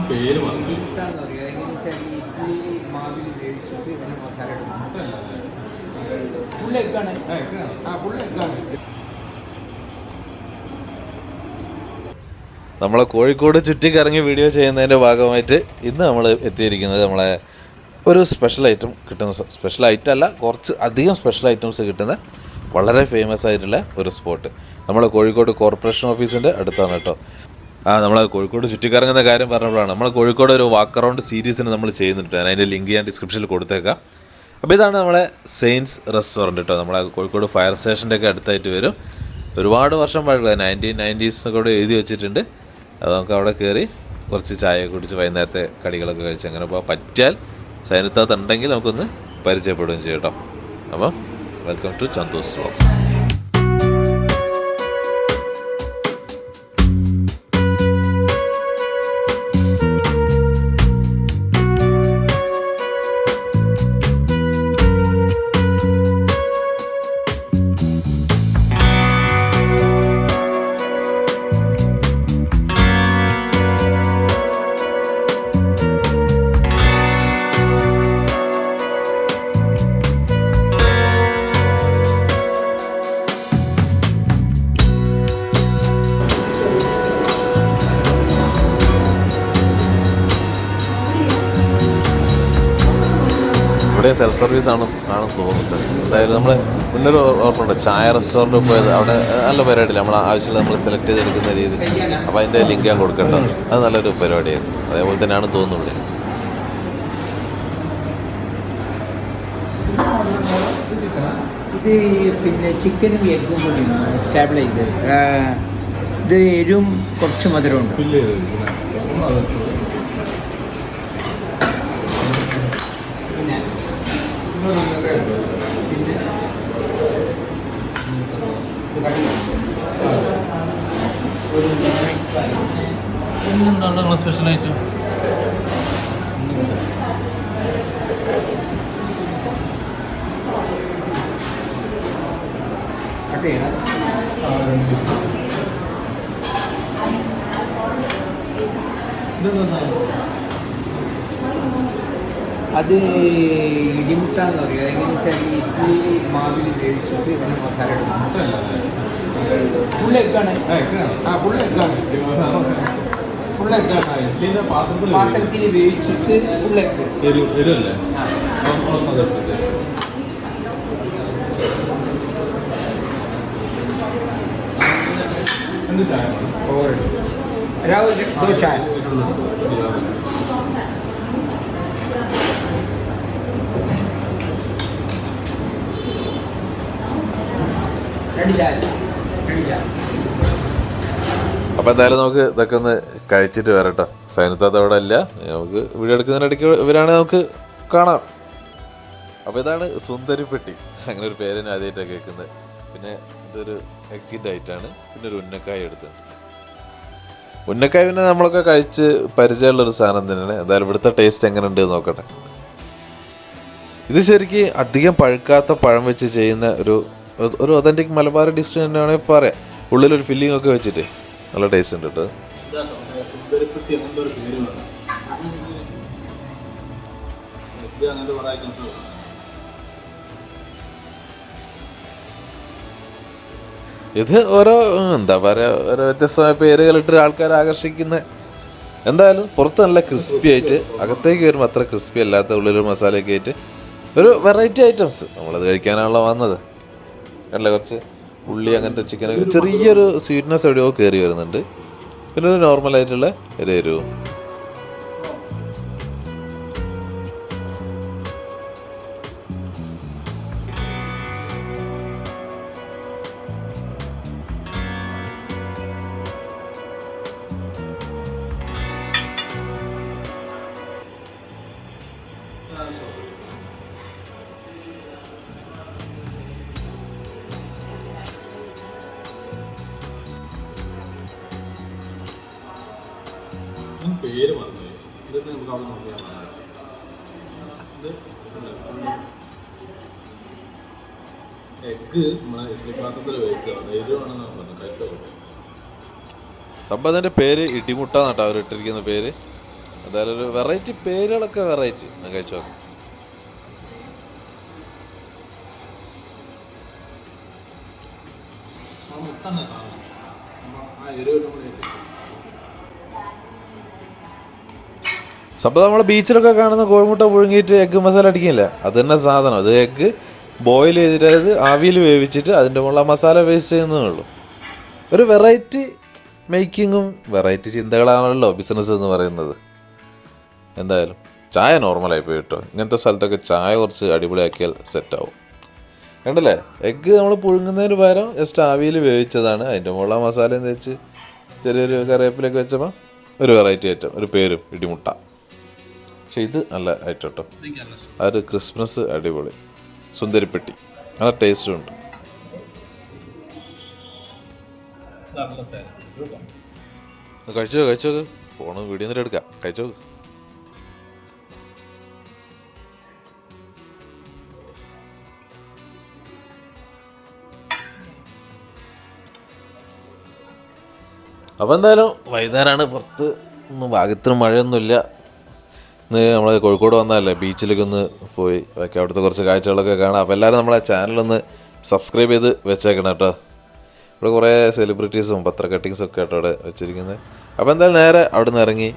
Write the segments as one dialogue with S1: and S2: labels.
S1: പേര്
S2: ഇട്ടാന്ന് പറയുക എങ്ങനെയാണെന്ന് വെച്ചാൽ ഈ ഇഡ്ഡലി മാവിൽ വേവിച്ചിട്ട് പിന്നെ മസാല ഇടും. ഫുൾ എഗ്ഗാണ്. ഫുൾ എഗ്ഗാണ്.
S3: നമ്മളെ കോഴിക്കോട് ചുറ്റിക്കറങ്ങി വീഡിയോ ചെയ്യുന്നതിൻ്റെ ഭാഗമായിട്ട് ഇന്ന് നമ്മൾ എത്തിയിരിക്കുന്നത് നമ്മളെ ഒരു സ്പെഷ്യൽ ഐറ്റം കിട്ടുന്ന സ്പെഷ്യൽ ഐറ്റം അല്ല, കുറച്ച് അധികം സ്പെഷ്യൽ ഐറ്റംസ് കിട്ടുന്ന വളരെ ഫേമസ് ആയിട്ടുള്ള ഒരു സ്പോട്ട് നമ്മളെ കോഴിക്കോട് കോർപ്പറേഷൻ ഓഫീസിൻ്റെ അടുത്താണ് കേട്ടോ. നമ്മളെ കോഴിക്കോട് ചുറ്റിക്കറങ്ങുന്ന കാര്യം പറഞ്ഞപ്പോഴാണ് നമ്മൾ കോഴിക്കോട് ഒരു വാക്ക് അറൗണ്ട് സീരീസിന് നമ്മൾ ചെയ്യുന്നുണ്ട്. അതിൻ്റെ ലിങ്ക് ഞാൻ ഡിസ്ക്രിപ്ഷനിൽ കൊടുത്തേക്കാം. അപ്പോൾ ഇതാണ് നമ്മളെ സെയിൻസ് റെസ്റ്റോറൻറ്റ് കേട്ടോ. നമ്മളെ കോഴിക്കോട് ഫയർ സ്റ്റേഷൻ്റെ ഒക്കെ അടുത്തായിട്ട് വരും. ഒരുപാട് വർഷം പഴയ 1990s കൂടെ എഴുതി വെച്ചിട്ടുണ്ട്. അത് നമുക്ക് അവിടെ കയറി കുറച്ച് ചായ കുടിച്ച് വൈകുന്നേരത്തെ കടികളൊക്കെ കഴിച്ച് അങ്ങനെ പോകാൻ പറ്റിയാൽ സൈനത്താത്തുണ്ടെങ്കിൽ നമുക്കൊന്ന് പരിചയപ്പെടുകയും ചെയ്യും കേട്ടോ. അപ്പം വെൽക്കം ടു ചന്തൂസ് വ്ളോഗ്സ്. ഇവിടെ സെൽഫ് സർവീസ് ആണെന്ന് തോന്നുന്നുണ്ട്. എന്തായാലും നമ്മൾ മുന്നൊരു ഓർമ്മയുണ്ട്, ചായ റെസ്റ്റോറൻറ്റ് പോയത്. അവിടെ നല്ല പരിപാടിയില്ല, നമ്മൾ ആവശ്യമുള്ള നമ്മൾ സെലക്ട് ചെയ്തെടുക്കുന്ന രീതി. അപ്പോൾ അതിൻ്റെ ലിങ്ക് ഞാൻ കൊടുക്കട്ടോ. അത് നല്ലൊരു പരിപാടിയായിരുന്നു. അതേപോലെ തന്നെയാണ് തോന്നുന്നത്.
S2: ഇത് പിന്നെ ചിക്കനും എഗ്ഗും കൂടി സ്റ്റാബിൾ ചെയ്ത് ഇത് എരിവും കുറച്ച് മധുരമുണ്ട്.
S3: എന്താണ് നിങ്ങളെ സ്പെഷ്യൽ ഐറ്റം?
S2: അത് ഇടിമുട്ടാന്ന് പറയുക എങ്ങനെയാണെന്ന് വെച്ചാൽ ഈ ഇഡ്ഡലി മാവിൽ വേവിച്ചിട്ട് പിന്നെ മസാല ഇടും. ഫുൾ എഗ്ഗാണ്. ഫുൾ എഗ്ഗാണ്. ഫുൾ എഗ്ഗാണ്. പാത്രത്തിൽ വേവിച്ചിട്ട് ഫുൾ എഗ്ഗ്. രാവിലെ ദോ ചായ.
S3: അപ്പോൾ എന്തായാലും നമുക്ക് ഇതൊക്കെ ഒന്ന് കഴിച്ചിട്ട് വരട്ടോ. സൈനത്താത്ത അവിടെ ഇല്ല, നമുക്ക് വീഡിയോ എടുക്കുന്നതിനിടയ്ക്ക് ഇവരാണെങ്കിൽ നമുക്ക് കാണാം. അപ്പോൾ ഇതാണ് സുന്ദരിപ്പെട്ടി, അങ്ങനെ ഒരു പേരിന് ആദ്യമായിട്ടാണ് കേൾക്കുന്നത്. പിന്നെ ഇതൊരു എഗ്ഗിൻ്റെ ഐറ്റാണ്. പിന്നെ ഒരു ഉന്നക്കായ എടുത്തിട്ടുണ്ട്. ഉന്നക്കായ പിന്നെ നമ്മളൊക്കെ കഴിച്ച് പരിചയമുള്ളൊരു സാധനം തന്നെയാണ്. എന്തായാലും ഇവിടുത്തെ ടേസ്റ്റ് എങ്ങനെ ഉണ്ട് നോക്കട്ടെ. ഇത് ശരിക്കും അധികം പഴുക്കാത്ത പഴം വെച്ച് ചെയ്യുന്ന ഒരു ഒതൻറ്റിക് മലബാർ ഡിഷ് തന്നെയാണെങ്കിൽ പറയാം. ഉള്ളിലൊരു ഫില്ലിംഗ് ഒക്കെ വെച്ചിട്ട് നല്ല ടേസ്റ്റ് ഉണ്ട് കേട്ടോ. ഇത് ഓരോ എന്താ പറയുക, ഓരോ വ്യത്യസ്തമായ പേരുകളിട്ട് ആൾക്കാരെ ആകർഷിക്കുന്ന. എന്തായാലും പുറത്ത് നല്ല ക്രിസ്പി ആയിട്ട്, അകത്തേക്ക് വരുമ്പോൾ അത്ര ക്രിസ്പി അല്ലാത്ത, ഉള്ളിലൊരു മസാലയൊക്കെ ആയിട്ട് ഒരു വെറൈറ്റി ഐറ്റംസ്. നമ്മളത് കഴിക്കാനാണല്ലോ വന്നത്. അല്ല, കുറച്ച് ഉള്ളി അങ്ങനത്തെ ചിക്കനൊക്കെ ചെറിയൊരു സ്വീറ്റ്നെസ് എവിടെയോ കയറി വരുന്നുണ്ട്. പിന്നെ ഒരു നോർമലായിട്ടുള്ള ഒരു എരിവും.
S1: പേര് പറഞ്ഞു ഇതൊക്കെ നമുക്ക് അവിടെ നോക്കിയാൽ എഗ്ഗ് നമ്മളെ ഇഡ്ഡലി പാത്രത്തിൽ വേവിച്ചതാണ്. എരിവാണെന്ന് പറഞ്ഞു കഴിച്ചോ.
S3: സംഭവത്തിൻ്റെ പേര് ഇടിമുട്ട എന്നാട്ടോ അവർ ഇട്ടിരിക്കുന്ന പേര്. എന്തായാലും ഒരു വെറൈറ്റി പേരുകളൊക്കെ വെറൈറ്റി കഴിച്ചു നോക്കാം.
S1: ആ മുട്ട തന്നെ കാണാം. ആ എരിവ് നമ്മൾ
S3: സംഭവം നമ്മൾ ബീച്ചിലൊക്കെ കാണുന്ന കോഴിമുട്ട പുഴുങ്ങിയിട്ട് എഗ്ഗ് മസാല അടിക്കില്ല, അത് തന്നെ സാധനം. അത് എഗ്ഗ് ബോയിൽ ചെയ്തിട്ട് അതായത് ആവിയിൽ വേവിച്ചിട്ട് അതിൻ്റെ മുകളിൽ മസാല വേസ്റ്റ് ചെയ്യുന്നതേ ഉള്ളൂ. ഒരു വെറൈറ്റി മേക്കിങ്ങും വെറൈറ്റി ചിന്തകളാണല്ലോ ബിസിനസ് എന്ന് പറയുന്നത്. എന്തായാലും ചായ നോർമലായി പോയി കേട്ടോ. ഇങ്ങനത്തെ സ്ഥലത്തൊക്കെ ചായ കുറച്ച് അടിപൊളിയാക്കിയാൽ സെറ്റാവും. കണ്ടല്ലേ, എഗ്ഗ് നമ്മൾ പുഴുങ്ങുന്നതിന് പകരം ജസ്റ്റ് ആവിയിൽ വേവിച്ചതാണ്. അതിൻ്റെ മുകളിൽ മസാലയും തേച്ച് ചെറിയൊരു കറിവേപ്പിലൊക്കെ വെച്ചപ്പോൾ ഒരു വെറൈറ്റി ഐറ്റം, ഒരു പേരും ഇടിമുട്ട. പക്ഷെ ഇത് നല്ല ഐറ്റം കേട്ടോ. ആ ഒരു ക്രിസ്മസ് അടിപൊളി, സുന്ദരിപ്പെട്ടി നല്ല ടേസ്റ്റും ഉണ്ട്. കഴിച്ചോ കഴിച്ചോ, ഫോണ് വീഡിയോ എന്നിട്ട് എടുക്കാം. കഴിച്ചോ. അപ്പോൾ എന്തായാലും വൈകുന്നേരമാണ്, പുറത്ത് ഭാഗത്തിന് മഴയൊന്നുമില്ല. ഇന്ന് നമ്മൾ കോഴിക്കോട് വന്നതല്ലേ, ബീച്ചിലേക്ക് ഒന്ന് പോയി ബാക്കി അവിടുത്തെ കുറച്ച് കാഴ്ചകളൊക്കെ കാണാം. അപ്പോൾ എല്ലാവരും നമ്മളെ ചാനലൊന്ന് സബ്സ്ക്രൈബ് ചെയ്ത് വെച്ചേക്കണം കേട്ടോ. ഇവിടെ കുറേ സെലിബ്രിറ്റീസും പത്ര കട്ടിങ്സും ഒക്കെ കേട്ടോ അവിടെ വെച്ചിരിക്കുന്നത്. അപ്പോൾ എന്തായാലും നേരെ അവിടെ നിന്ന് ഇറങ്ങി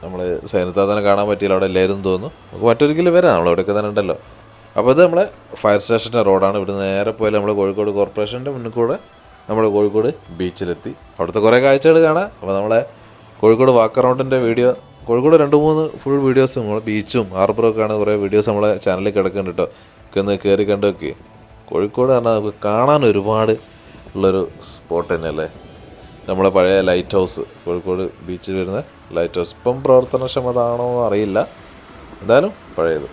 S3: നമ്മൾ സൈനത്താത്തനെ കാണാൻ പറ്റിയില്ല, അവിടെ എല്ലാവരും തോന്നുന്നു. നമുക്ക് മറ്റൊരിക്കലും വരാം, നമ്മളവിടെയൊക്കെ തന്നെ ഉണ്ടല്ലോ. അപ്പോൾ ഇത് നമ്മളെ ഫയർ സ്റ്റേഷൻ്റെ റോഡാണ്. ഇവിടെ നേരെ പോയാൽ നമ്മൾ കോഴിക്കോട് കോർപ്പറേഷൻ്റെ മുന്നിൽ കൂടെ നമ്മൾ കോഴിക്കോട് ബീച്ചിലെത്തി. അവിടുത്തെ കുറേ കാഴ്ചകൾ കാണാം. അപ്പോൾ നമ്മളെ കോഴിക്കോട് വാക്ക് അറൗണ്ടിൻ്റെ വീഡിയോ, കോഴിക്കോട് 2-3 ഫുൾ വീഡിയോസ്, നമ്മളെ ബീച്ചും ഹാർബറൊക്കെ കാണുന്ന കുറേ വീഡിയോസ് നമ്മളെ ചാനലിൽ കിടക്കുന്നുണ്ട് കേട്ടോ. ഒക്കെ ഒന്ന് കയറി കണ്ടു നോക്കി. കോഴിക്കോട് പറഞ്ഞാൽ നമുക്ക് കാണാൻ ഒരുപാട് ഉള്ളൊരു സ്പോട്ട് തന്നെയല്ലേ. നമ്മളെ പഴയ ലൈറ്റ് ഹൗസ്, കോഴിക്കോട് ബീച്ചിൽ വരുന്ന ലൈറ്റ് ഹൗസ് ഇപ്പം പ്രവർത്തനക്ഷമതാണോ എന്ന് അറിയില്ല, എന്തായാലും പഴയത്.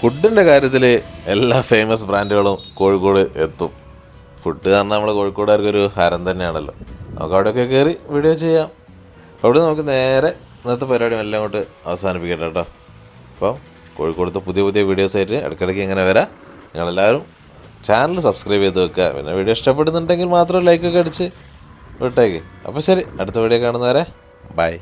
S3: ഫുഡിൻ്റെ കാര്യത്തിൽ എല്ലാ ഫേമസ് ബ്രാൻഡുകളും കോഴിക്കോട് എത്തും. ഫുഡ് കാരണം നമ്മൾ കോഴിക്കോടുകാർക്കൊരു ഹരം തന്നെയാണല്ലോ. നമുക്ക് അവിടെയൊക്കെ കയറി വീഡിയോ ചെയ്യാം. അവിടെ നമുക്ക് നേരെ ഇന്നത്തെ പരിപാടി എല്ലാം അങ്ങോട്ട് അവസാനിപ്പിക്കട്ടെ കേട്ടോ. അപ്പം കോഴിക്കോടത്തെ പുതിയ പുതിയ വീഡിയോസായിട്ട് ഇടയ്ക്കിടയ്ക്ക് ഇങ്ങനെ വരാം. നിങ്ങളെല്ലാവരും ചാനൽ സബ്സ്ക്രൈബ് ചെയ്ത് വെക്കുക. പിന്നെ വീഡിയോ ഇഷ്ടപ്പെടുന്നുണ്ടെങ്കിൽ മാത്രം ലൈക്കൊക്കെ അടിച്ച് വിട്ടേക്ക്. അപ്പോൾ ശരി, അടുത്ത വീഡിയോ കാണുന്നവരെ ബൈ.